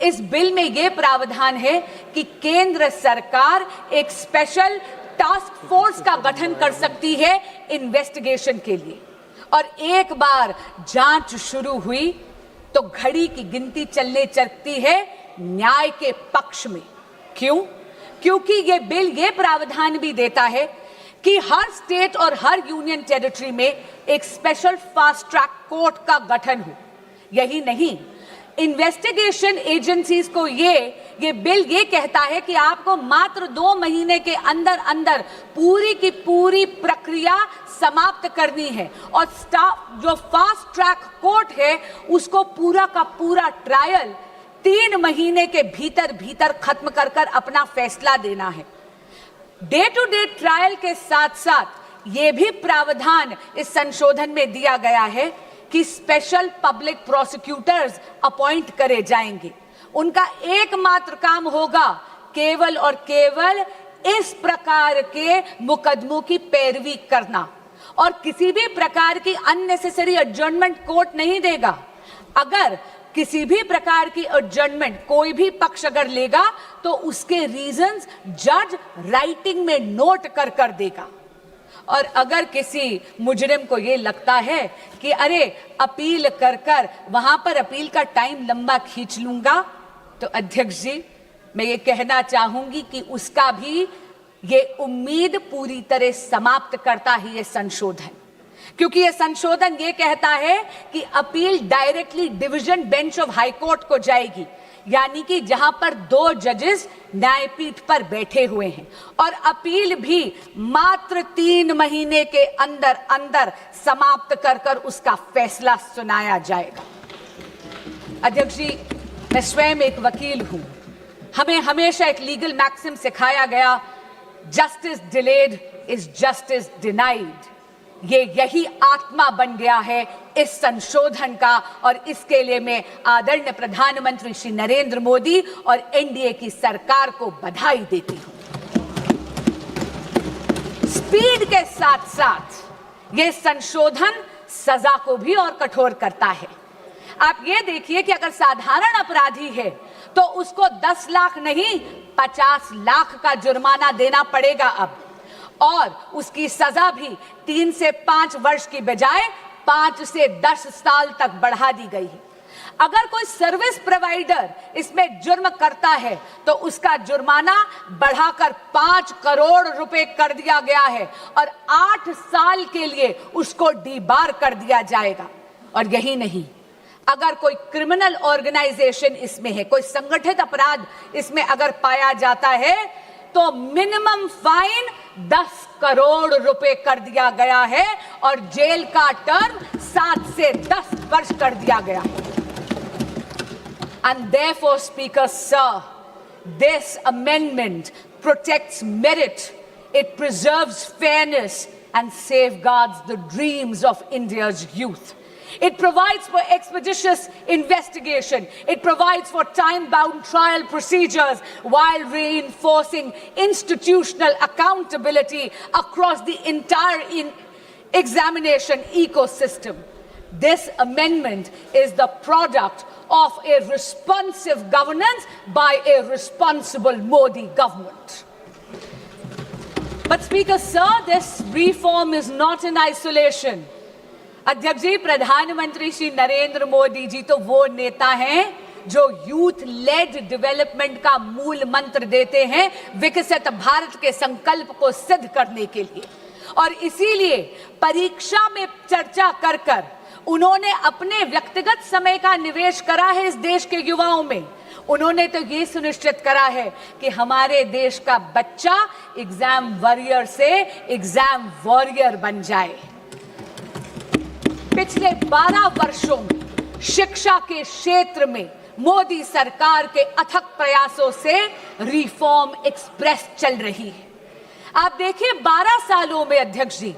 इस बिल में यह प्रावधान है कि केंद्र सरकार एक स्पेशल टास्क फोर्स का गठन कर सकती है इन्वेस्टिगेशन के लिए, और एक बार जांच शुरू हुई तो घड़ी की गिनती चलने लगती है न्याय के पक्ष में। क्यों? क्योंकि ये बिल ये प्रावधान भी देता है कि हर स्टेट और हर यूनियन टेरिटरी में एक स्पेशल फास्ट ट्रैक कोर्ट का गठन हो। यही नहीं, इन्वेस्टिगेशन एजेंसीज को ये बिल ये कहता है कि आपको मात्र 2 महीने के अंदर अंदर पूरी की पूरी प्रक्रिया समाप्त करनी है, और जो फास्ट ट्रैक कोर्ट है उसको पूरा का पूरा ट्रायल 3 महीने के भीतर भीतर खत्म कर अपना फैसला देना है। डे टू डे ट्रायल के साथ साथ यह भी प्रावधान इस संशोधन में दिया गया है कि स्पेशल पब्लिक प्रोसिक्यूटर्स अपॉइंट करे जाएंगे। उनका एकमात्र काम होगा केवल और केवल इस प्रकार के मुकदमों की पैरवी करना, और किसी भी प्रकार की अननेसेसरी एडजर्नमेंट कोर्ट नहीं देगा। अगर किसी भी प्रकार की एडजर्नमेंट कोई भी पक्ष अगर लेगा तो उसके रीजंस जज राइटिंग में नोट कर देगा। और अगर किसी मुजरिम को यह लगता है कि अरे अपील कर वहां पर अपील का टाइम लंबा खींच लूंगा, तो अध्यक्ष जी मैं ये कहना चाहूंगी कि उसका भी ये उम्मीद पूरी तरह समाप्त करता है ये संशोधन। क्योंकि यह संशोधन यह कहता है कि appeal directly division bench of high court को जाएगी, यानी कि जहां पर 2 जजेस न्यायपीठ पर बैठे हुए हैं, और अपील भी मात्र 3 महीने के अंदर अंदर समाप्त कर उसका फैसला सुनाया जाएगा। अध्यक्ष जी मैं स्वयं एक वकील हूं, हमें हमेशा एक लीगल मैक्सिम सिखाया गया, justice delayed is justice denied. यही आत्मा बन गया है इस संशोधन का, और इसके लिए मैं आदरणीय प्रधानमंत्री श्री नरेंद्र मोदी और एनडीए की सरकार को बधाई देती हूं। स्पीड के साथ साथ यह संशोधन सजा को भी और कठोर करता है। आप ये देखिए कि अगर साधारण अपराधी है तो उसको 10 लाख नहीं 50 लाख का जुर्माना देना पड़ेगा अब, और उसकी सजा भी 3 से 5 वर्ष की बजाय 5 से 10 साल तक बढ़ा दी गई है। अगर कोई सर्विस प्रोवाइडर इसमें जुर्म करता है तो उसका जुर्माना बढ़ाकर 5 करोड़ रुपए कर दिया गया है, और 8 साल के लिए उसको डीबार कर दिया जाएगा। और यही नहीं, अगर कोई क्रिमिनल ऑर्गेनाइजेशन इसमें है, कोई संगठित अपराध इसमें अगर पाया जाता है तो मिनिमम फाइन 10 करोड़ रुपए कर दिया गया है, और जेल का टर्म 7 से 10 वर्ष कर दिया गया है। And therefore, Speaker Sir, this amendment protects merit, it preserves fairness and safeguards the dreams of India's youth. It provides for expeditious investigation. It provides for time-bound trial procedures while reinforcing institutional accountability across the entire examination ecosystem. This amendment is the product of a responsive governance by a responsible Modi government. But Speaker Sir, this reform is not in isolation. अध्यक्ष जी, प्रधानमंत्री श्री नरेंद्र मोदी जी तो वो नेता हैं जो youth lead development का मूल मंत्र देते हैं विकसित भारत के संकल्प को सिद्ध करने के लिए, और इसीलिए परीक्षा में चर्चा कर उन्होंने अपने व्यक्तिगत समय का निवेश करा है इस देश के युवाओं में। उन्होंने तो ये सुनिश्चित करा है कि हमारे देश का बच्चा एग्जाम वॉरियर से एग्जाम वॉरियर बन जाए। पिछले 12 वर्षों में शिक्षा के क्षेत्र में मोदी सरकार के अथक प्रयासों से रिफॉर्म एक्सप्रेस चल रही है। आप देखिए 12 सालों में अध्यक्ष जी,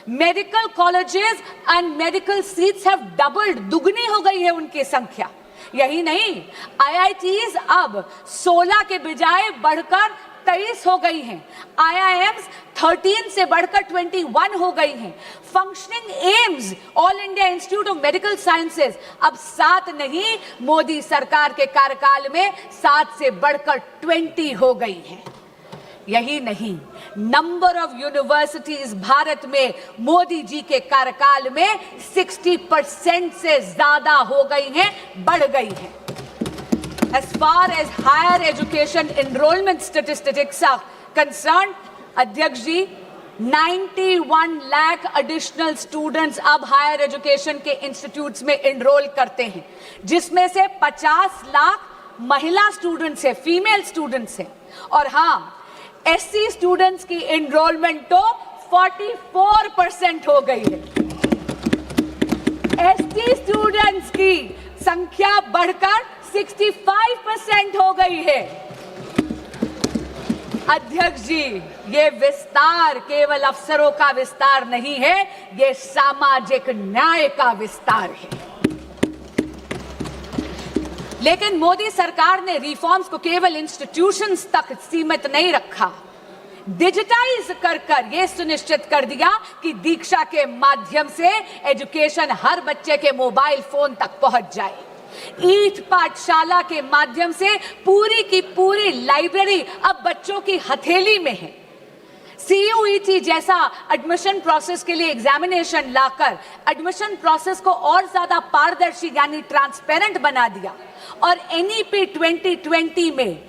medical colleges and medical seats have doubled, दुगनी हो गई है उनकी संख्या। यही नहीं, आईआईटीज अब 16 के बजाय बढ़कर 23 हो गई हैं, IIMs 13 से बढ़कर 21 हो गई हैं, functioning AIIMS all India institute of medical sciences अब 7 नहीं, मोदी सरकार के कार्यकाल में 7 से बढ़कर 20 हो गई हैं। यही नहीं, नंबर ऑफ यूनिवर्सिटीज भारत में मोदी जी के कार्यकाल में 60% से ज्यादा हो गई हैं, बढ़ गई हैं। As far as higher education enrollment statistics are concerned, अध्यक्ष जी, 91 लाख एडिशनल स्टूडेंट्स अब हायर एजुकेशन के इंस्टीट्यूट्स में एनरोल करते हैं, जिसमें से 50 लाख महिला स्टूडेंट्स हैं, फीमेल स्टूडेंट्स हैं। और हाँ, एससी स्टूडेंट्स की एनरोलमेंट तो 44% हो गई है। एसटी स्टूडेंट्स की संख्या बढ़कर 65% हो गई है। अध्यक्ष जी, ये विस्तार केवल अफसरों का विस्तार नहीं है, ये सामाजिक न्याय का विस्तार है। लेकिन मोदी सरकार ने रिफॉर्म्स को केवल इंस्टीट्यूशंस तक सीमित नहीं रखा, डिजिटाइज कर यह सुनिश्चित कर दिया कि दीक्षा के माध्यम से एजुकेशन हर बच्चे के मोबाइल फोन तक पहुंच जाए। ईट पाठशाला के माध्यम से पूरी की पूरी लाइब्रेरी अब बच्चों की हथेली में है। CUET जैसा एडमिशन प्रोसेस के लिए एग्जामिनेशन लाकर एडमिशन प्रोसेस को और ज्यादा पारदर्शी यानी ट्रांसपेरेंट बना दिया। और NEP 2020 में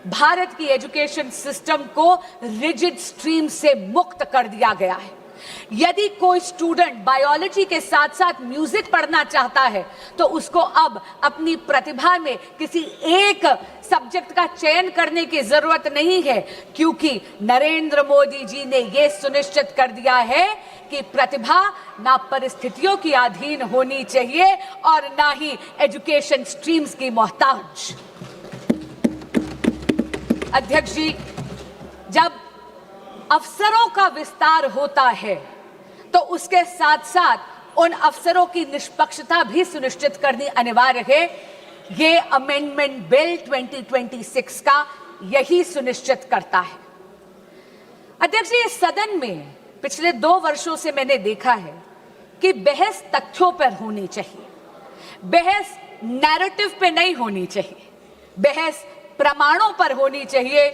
भारत की एजुकेशन सिस्टम को रिजिड स्ट्रीम से मुक्त कर दिया गया है। यदि कोई स्टूडेंट बायोलॉजी के साथ साथ म्यूजिक पढ़ना चाहता है तो उसको अब अपनी प्रतिभा में किसी एक सब्जेक्ट का चयन करने की जरूरत नहीं है, क्योंकि नरेंद्र मोदी जी ने यह सुनिश्चित कर दिया है कि प्रतिभा ना परिस्थितियों की अधीन होनी चाहिए और ना ही एजुकेशन स्ट्रीम्स की मोहताज। अध्यक्ष जी, जब अफसरों का विस्तार होता है तो उसके साथ साथ उन अफसरों की निष्पक्षता भी सुनिश्चित करनी अनिवार्य है। ये अमेंडमेंट बिल 2026 का यही सुनिश्चित करता है। अध्यक्ष जी, इस सदन में पिछले 2 वर्षों से मैंने देखा है कि बहस तथ्यों पर होनी चाहिए, बहस नैरेटिव पे नहीं होनी चाहिए, बहस प्रमाणों पर होनी चाहिए,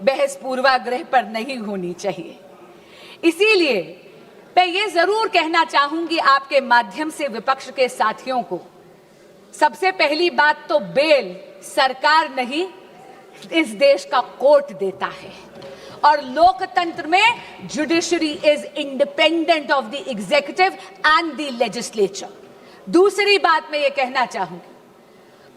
बहस पूर्वाग्रह पर नहीं होनी चाहिए। इसीलिए मैं ये जरूर कहना चाहूंगी आपके माध्यम से विपक्ष के साथियों को, सबसे पहली बात तो बेल सरकार नहीं, इस देश का कोर्ट देता है और लोकतंत्र में judiciary is independent of the executive and the legislature. दूसरी बात मैं ये कहना चाहूंगी,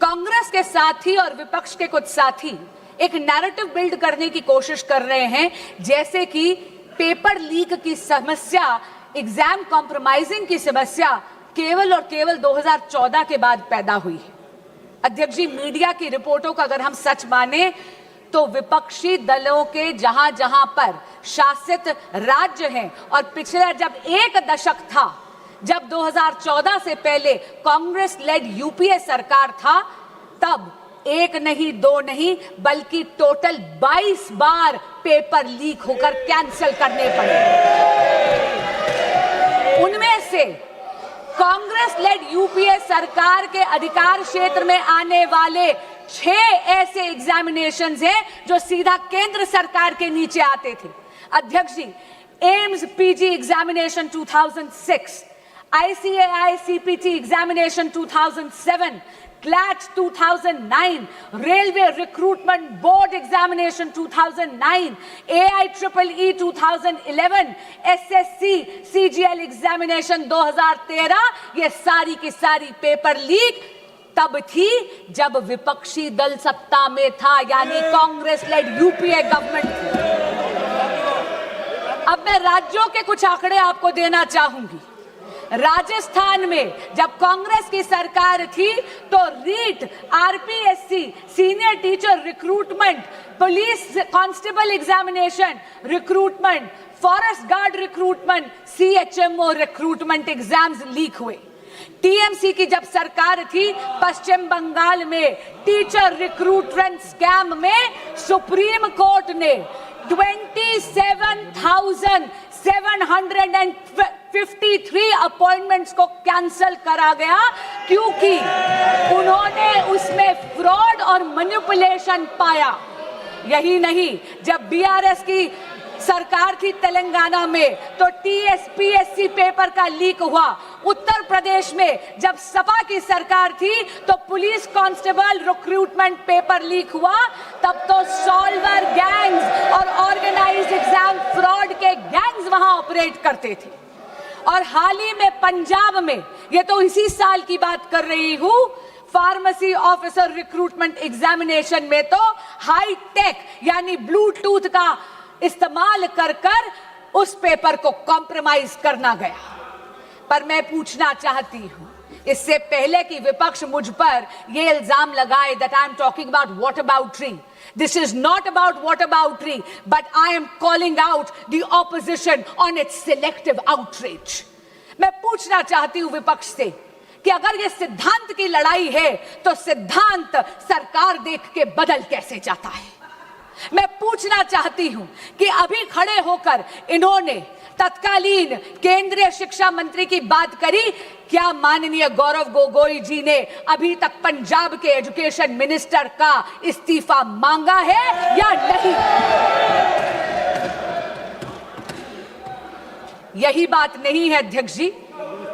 कांग्रेस के साथी और विपक्ष के कुछ साथी एक नैरेटिव बिल्ड करने की कोशिश कर रहे हैं, जैसे कि पेपर लीक की समस्या, एग्जाम कॉम्प्रोमाइजिंग की समस्या केवल और केवल 2014 के बाद पैदा हुई है। अध्यक्ष जी, मीडिया की रिपोर्टों का अगर हम सच माने तो विपक्षी दलों के जहां जहां पर शासित राज्य हैं और पिछले जब 1 दशक था, जब 2014 से पहले कांग्रेस लेड यूपीए सरकार था, तब 1 नहीं 2 नहीं बल्कि टोटल 22 बार पेपर लीक होकर कैंसिल करने पड़े। उनमें से कांग्रेस लेड यूपीए सरकार के अधिकार क्षेत्र में आने वाले 6 ऐसे एग्जामिनेशंस हैं जो सीधा केंद्र सरकार के नीचे आते थे। अध्यक्ष जी, AIIMS PG examination 2006, ICAI CPT examination 2007, CLAT 2009, Railway Recruitment Board Examination 2009, AIEEE 2011, SSC CGL Examination 2013, ये सारी की सारी पेपर लीक तब थी जब विपक्षी दल सत्ता में था, यानी कांग्रेस लेड यूपीए गवर्नमेंट थी। अब मैं राज्यों के कुछ आंकड़े आपको देना चाहूंगी। राजस्थान में जब कांग्रेस की सरकार थी तो REET, RPSC, senior teacher recruitment, police constable examination recruitment, forest guard recruitment, CHMO recruitment exams leak हुए। टीएमसी की जब सरकार थी, पश्चिम बंगाल में टीचर रिक्रूटमेंट स्कैम में सुप्रीम कोर्ट ने 27,753 अपॉइंटमेंट्स को कैंसल करा गया, क्योंकि उन्होंने उसमें फ्रॉड और मैनिपुलेशन पाया। यही नहीं, जब बीआरएस की सरकार थी तेलंगाना में, तो टीएसपीएससी पेपर का लीक हुआ। उत्तर प्रदेश में जब सपा की सरकार थी, तो police constable recruitment paper leak हुआ। तब तो सॉल्वर गैंग्स और ऑर्गेनाइज्ड एग्जाम फ्रॉड के गैंग्स वहां ऑपरेट करते थे। और हाल ही में पंजाब में, ये तो इसी साल की बात कर रही हूं, फार्मेसी ऑफिसर रिक्रूटमेंट एग्जामिनेशन में तो हाई टेक यानी ब्लूटूथ का इस्तेमाल कर उस पेपर को कॉम्प्रोमाइज करना गया। पर मैं पूछना चाहती हूं, इससे पहले कि विपक्ष मुझ पर यह इल्जाम लगाए that I am talking about whataboutery. This is not about whataboutery, but I am calling out the opposition on its selective outrage. मैं पूछना चाहती हूं विपक्ष से कि अगर ये सिद्धांत की लड़ाई है, तो सिद्धांत सरकार देख के बदल कैसे जाता है। मैं पूछना चाहती हूं कि अभी खड़े होकर इन्होंने तत्कालीन केंद्रीय शिक्षा मंत्री की बात करी, क्या माननीय गौरव गोगोई जी ने अभी तक पंजाब के एजुकेशन मिनिस्टर का इस्तीफा मांगा है या नहीं? यही बात नहीं है अध्यक्ष जी,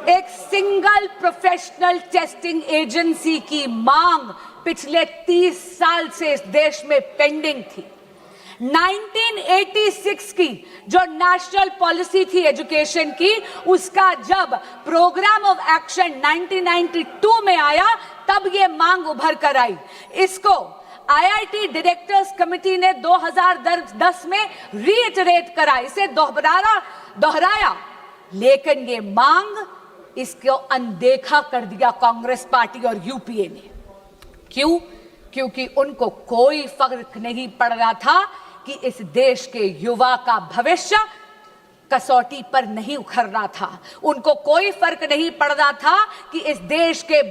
एक सिंगल प्रोफेशनल टेस्टिंग एजेंसी की मांग पिछले 30 साल से इस देश में पेंडिंग थी। 1986 की जो नेशनल पॉलिसी थी एजुकेशन की, उसका जब प्रोग्राम ऑफ एक्शन 1992 में आया, तब ये मांग उभर कर आई। इसको आईआईटी डायरेक्टर्स कमेटी ने 2010 में रीइटरेट करा, इसे दोहराया, लेकिन ये मांग इसको अनदेखा कर दिया कांग्रेस पार्टी और यूपीए ने। क्यों? क्योंकि उनको कोई फर्क नहीं पड़ रहा था कि इस देश के युवा का भविष्य कसौटी पर नहीं उखड़ रहा था। उनको कोई फर्क नहीं पड़ रहा था कि इस देश के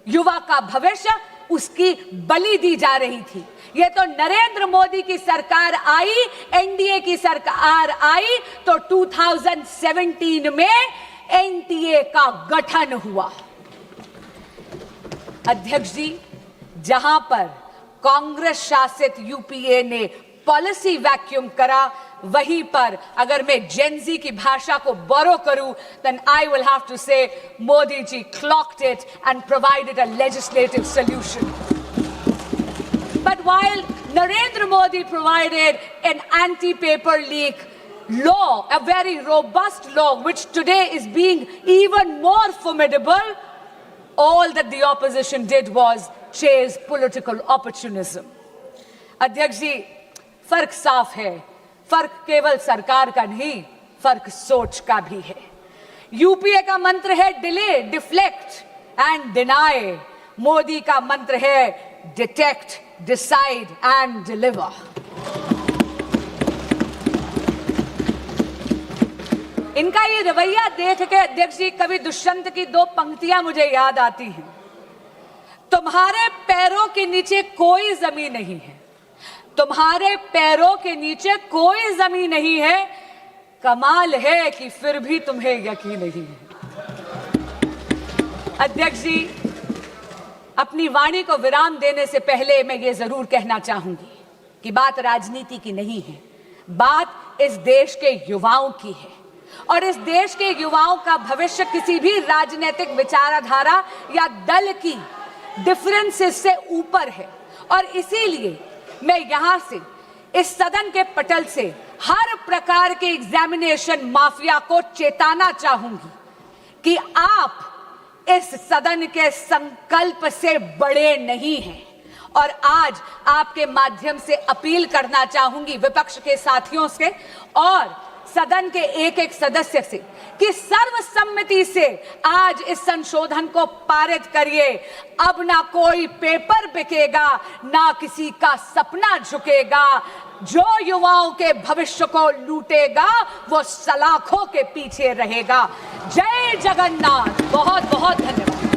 युवा का भविष्य उसकी बलि दी जा रही थी। ये तो नरेंद्र मोदी की सरकार आई, एनडीए की सरकार आई, तो 2017 में एनटीए का गठन हुआ। अध्यक्ष जी, जहां पर कांग्रेस शासित यूपीए ने पॉलिसी वैक्यूम करा, वहीं पर अगर मैं जेनजी की भाषा को बोरो करूं, then I will have to say Modi ji clocked it and provided a legislative solution. But while Narendra Modi provided an anti-paper leak law, a very robust law, which today is being even more formidable, all that the opposition did was chase political opportunism. अध्यक्ष जी, फर्क साफ है, फर्क केवल सरकार का नहीं, फर्क सोच का भी है। यूपीए का मंत्र है delay, deflect and deny, Modi का मंत्र है डिटेक्ट, डिसाइड एंड डिलीवर। इनका ये रवैया देख के अध्यक्ष जी, कवि दुष्यंत की 2 पंक्तियां मुझे याद आती हैं। तुम्हारे पैरों के नीचे कोई जमीन नहीं है, तुम्हारे पैरों के नीचे कोई जमीन नहीं है, कमाल है कि फिर भी तुम्हें यकीन नहीं है। अध्यक्ष जी, अपनी वाणी को विराम देने से पहले मैं ये जरूर कहना चाहूंगी कि बात राजनीति की नहीं है, बात इस देश के युवाओं की है। और इस देश के युवाओं का भविष्य किसी भी राजनीतिक विचारधारा या दल की डिफरेंसेस से ऊपर है। और इसीलिए मैं यहां से, इस सदन के पटल से, हर प्रकार के एग्जामिनेशन माफिया को चेताना चाहूंगी कि आप इस सदन के संकल्प से बड़े नहीं हैं। और आज आपके माध्यम से अपील करना चाहूंगी विपक्ष के साथियों से और सदन के एक एक सदस्य से कि सर्वसम्मति से आज इस संशोधन को पारित करिए। अब ना कोई पेपर बिकेगा, ना किसी का सपना झुकेगा। जो युवाओं के भविष्य को लूटेगा वो सलाखों के पीछे रहेगा। जय जगन्नाथ। बहुत बहुत धन्यवाद।